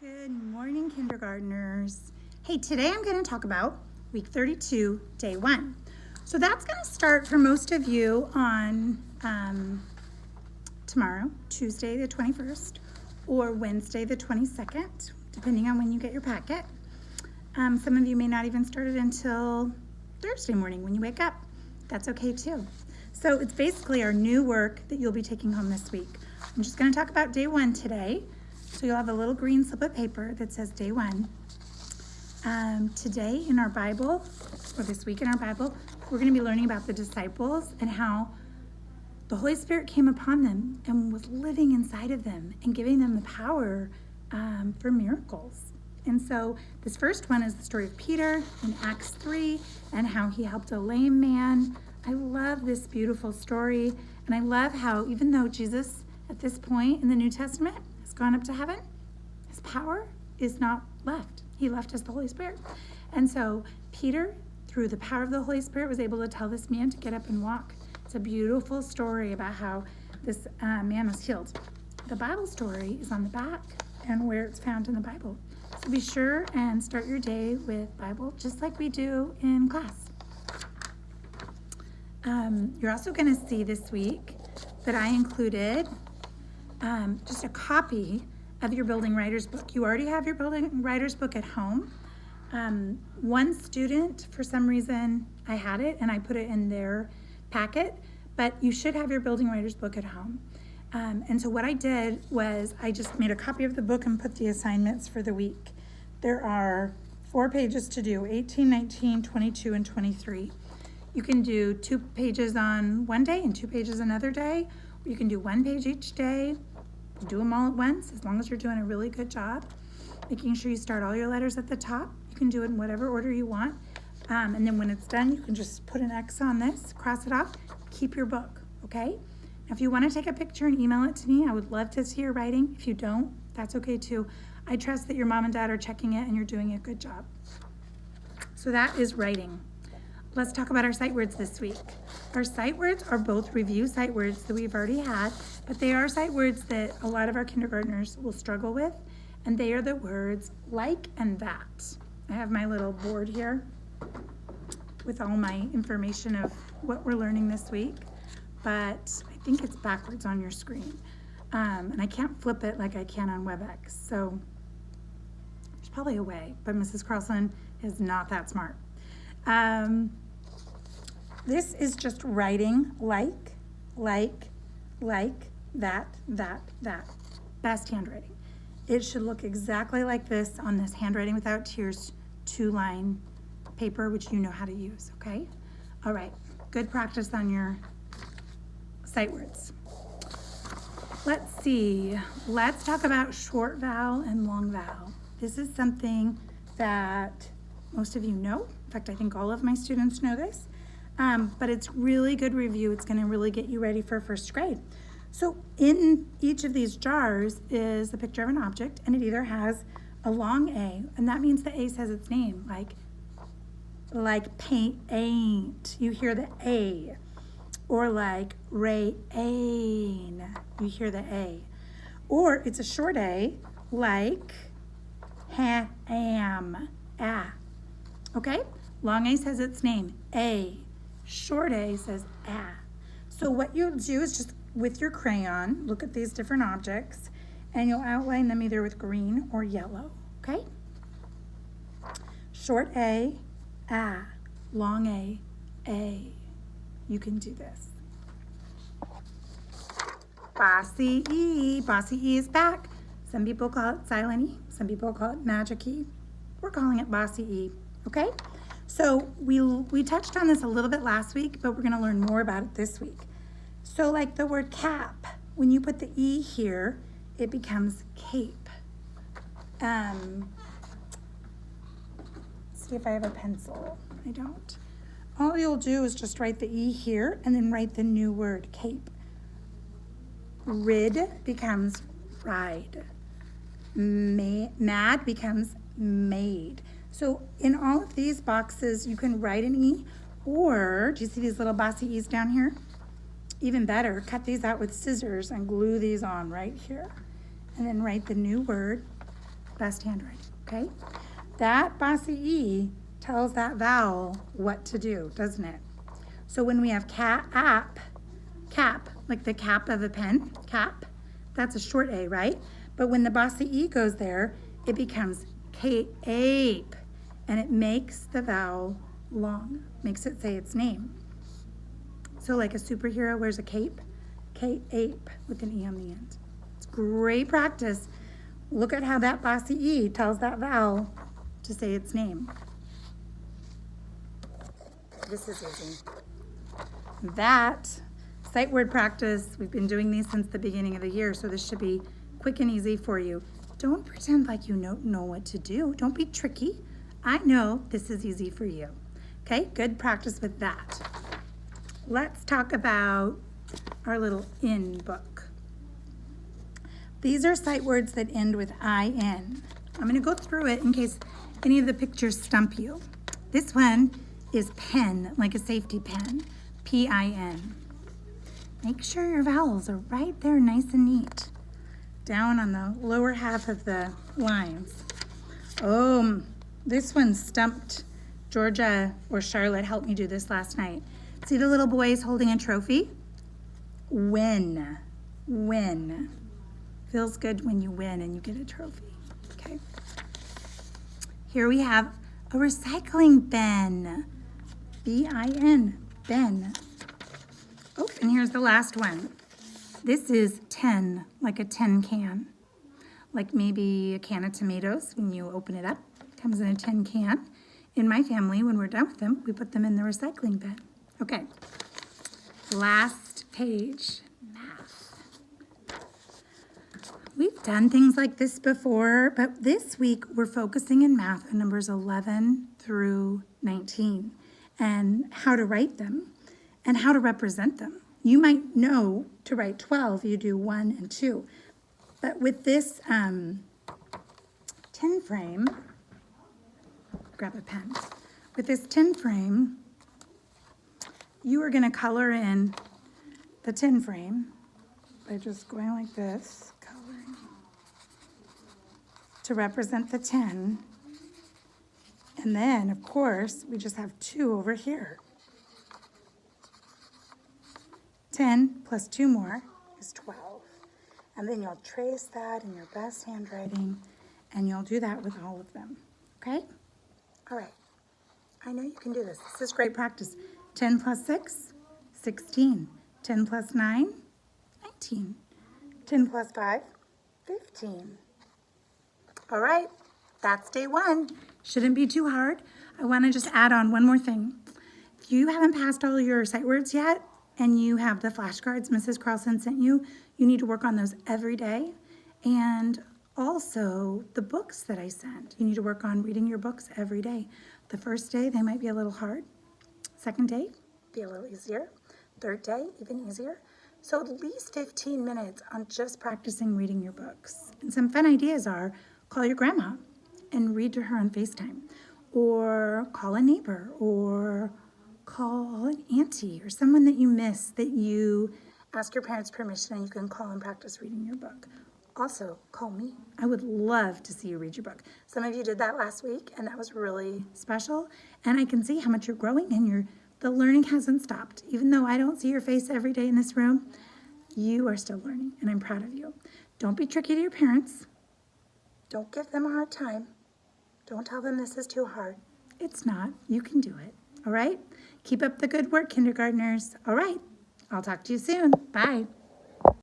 Good morning, kindergartners. Hey, today I'm going to talk about week 32, day 1. So that's going to start for most of you on tomorrow, Tuesday the 21st, or Wednesday the 22nd, depending on when you get your packet. Some of you may not even start it until Thursday morning when you wake up. That's okay too. So it's basically our new work that you'll be taking home this week. I'm just going to talk about day 1 today. So you'll have a little green slip of paper that says day 1. Today in our Bible, or this week in our Bible, we're going to be learning about the disciples and how the Holy Spirit came upon them and was living inside of them and giving them the power for miracles. And so this first one is the story of Peter in Acts 3 and how he helped a lame man. I love this beautiful story, and I love how even though Jesus at this point in the New Testament has gone up to heaven, his power is not left. He left us the Holy Spirit. And so Peter, through the power of the Holy Spirit, was able to tell this man to get up and walk. It's a beautiful story about how this man was healed. The Bible story is on the back and where it's found in the Bible. So be sure and start your day with Bible, just like we do in class. You're also going to see this week that I included just a copy of your Building Writers book. You already have your Building Writers book at home. One student, for some reason, I had it and I put it in their packet, but you should have your Building Writers book at home. And so what I did was I just made a copy of the book and put the assignments for the week. There are 4 pages to do, 18, 19, 22, and 23. You can do 2 pages on one day and 2 pages another day. Or you can do 1 page each day. Do them all at once, as long as you're doing a really good job. Making sure you start all your letters at the top. You can do it in whatever order you want. And then when it's done, you can just put an X on this, cross it off, keep your book, okay? Now, if you want to take a picture and email it to me, I would love to see your writing. If you don't, that's okay too. I trust that your mom and dad are checking it and you're doing a good job. So that is writing. Let's talk about our sight words this week. Our sight words are both review sight words that we've already had, but they are sight words that a lot of our kindergartners will struggle with, and they are the words like and that. I have my little board here with all my information of what we're learning this week, but I think it's backwards on your screen. And I can't flip it like I can on WebEx, so there's probably a way, but Mrs. Carlson is not that smart. This is just writing like, that. Best handwriting. It should look exactly like this on this Handwriting Without Tears 2-line paper, which you know how to use, okay? All right, good practice on your sight words. Let's see, let's talk about short vowel and long vowel. This is something that most of you know. In fact, I think all of my students know this, but it's really good review. It's gonna really get you ready for first grade. So in each of these jars is a picture of an object, and it either has a long A, and that means the A says its name, like paint, ain't, you hear the A. Or like rain, you hear the A. Or it's a short A, like am, okay? Long A says its name, A. Short A says So what you'll do is just with your crayon, look at these different objects, and you'll outline them either with green or yellow, okay? Short A, long A. You can do this. Bossy E is back. Some people call it silent E, some people call it magic E. We're calling it bossy E, okay? So we touched on this a little bit last week, but we're gonna learn more about it this week. So like the word cap, when you put the E here, it becomes cape. See if I have a pencil. I don't. All you'll do is just write the E here and then write the new word, cape. Rid becomes ride. Mad becomes made. So in all of these boxes, you can write an E, or do you see these little bossy E's down here? Even better, cut these out with scissors and glue these on right here. And then write the new word, best handwriting, okay? That bossy E tells that vowel what to do, doesn't it? So when we have cap, like the cap of a pen, cap, that's a short A, right? But when the bossy E goes there, it becomes cape, and it makes the vowel long, makes it say its name. So like a superhero wears a cape, cape with an E on the end. It's great practice. Look at how that bossy E tells that vowel to say its name. This is easy. That sight word practice, we've been doing these since the beginning of the year, so this should be quick and easy for you. Don't pretend like you know what to do. Don't be tricky. I know this is easy for you. Okay, good practice with that. Let's talk about our little in book. These are sight words that end with IN. I'm going to go through it in case any of the pictures stump you. This one is pen, like a safety pen, PIN. Make sure your vowels are right there nice and neat, down on the lower half of the lines. Oh, this one stumped Georgia, or Charlotte helped me do this last night. See the little boys holding a trophy? Win. Feels good when you win and you get a trophy, okay? Here we have a recycling bin, B-I-N, bin. Oh, and here's the last one. This is tin, like a tin can. Like maybe a can of tomatoes when you open it up. It comes in a tin can. In my family, when we're done with them, we put them in the recycling bin. Okay, last page, math. We've done things like this before, but this week we're focusing in math on numbers 11 through 19 and how to write them and how to represent them. You might know to write 12, you do 1 and 2. But with this tin frame, grab a pen. With this tin frame, you are going to color in the tin frame by just going like this, coloring, to represent the 10. And then, of course, we just have 2 over here. 10 plus 2 more is 12. And then you'll trace that in your best handwriting, and you'll do that with all of them, okay? All right, I know you can do this. This is great practice. 10 plus 6, 16. 10 plus 9, 19. 10 plus 5, 15. All right, that's day 1. Shouldn't be too hard. I want to just add on one more thing. If you haven't passed all your sight words yet, and you have the flashcards Mrs. Carlson sent you, you need to work on those every day. And also the books that I sent. You need to work on reading your books every day. The first day, they might be a little hard. Second day, be a little easier. Third day, even easier. So at least 15 minutes on just practicing reading your books. And some fun ideas are call your grandma and read to her on FaceTime. Or call a neighbor, or call an auntie, or someone that you miss that you ask your parents' permission and you can call and practice reading your book. Also, call me. I would love to see you read your book. Some of you did that last week, and that was really special. And I can see how much you're growing, and the learning hasn't stopped. Even though I don't see your face every day in this room, you are still learning, and I'm proud of you. Don't be tricky to your parents. Don't give them a hard time. Don't tell them this is too hard. It's not. You can do it. All right? Keep up the good work, kindergartners. All right. I'll talk to you soon. Bye.